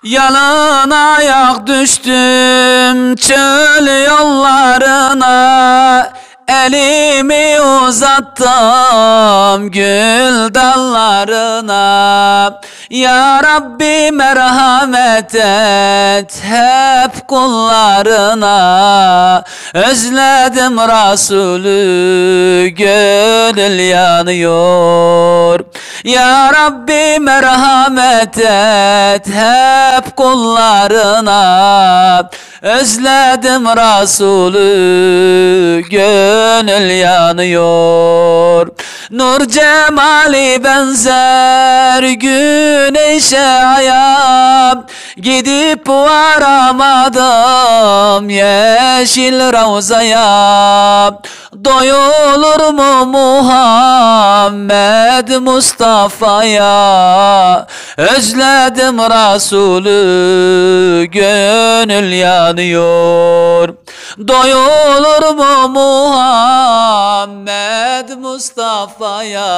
Yalın ayak düştüm çöl yollarına, elimi uzattım gül dallarına. Ya Rabbi merhamet et hep kullarına, özledim Resulü gönül yanıyor. Ya Rabbi merhamet et hep kullarına, özledim Resulü gönül yanıyor. Nur cemali benzer güneşe aya, gidip varamadım yeşil ravzaya. Doyulur mu Muhammed Mustafa'ya, özledim Resulü gönül yanıyor. Doyulur mu Muhammed Mustafa'ya,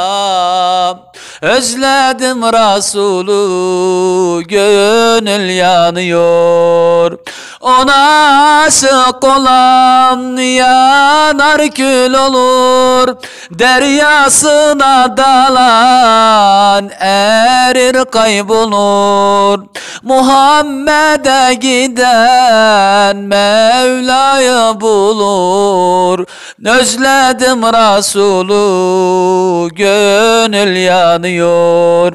özledim Resulü gönül yanıyor. Ona aşık olan yanar kül olur, deryasına dalan erir kaybolur. Muhammed'e giden Mevla'yı bulur, özledim Resulü gönül yanıyor.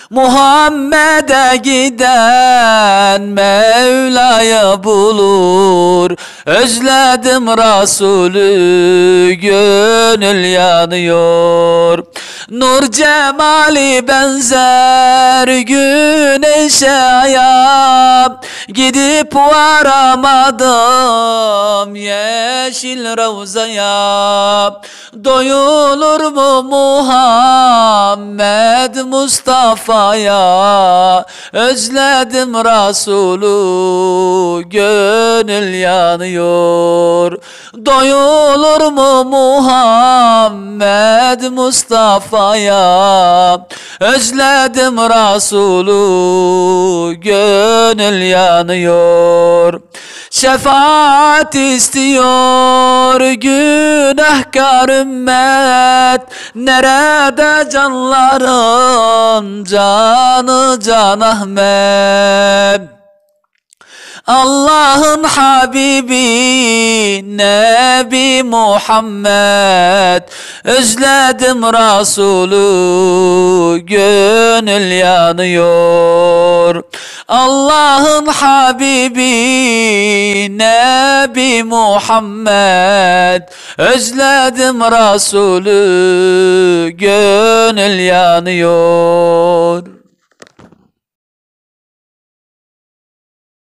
Muhammed'e giden Mevla'yı bulur, özledim Resulü gönül yanıyor. Nur cemali benzer güneşe aya, gidip varamadım yeşil ravzaya. Doyulur mu Muhammed Mustafa'ya, özledim Resulü gönül yanıyor. Doyulur mu Muhammed Mustafa'ya, özledim Resulü gönül yanıyor. Şefaat istiyor günahkar ümmet, nerede canların canı Can Ahmet? Allah'ın Habibi Nebi Muhammed, özledim Resulü gönül yanıyor. Allah'ın Habibi Nebi Muhammed, özledim Resulü gönül yanıyor.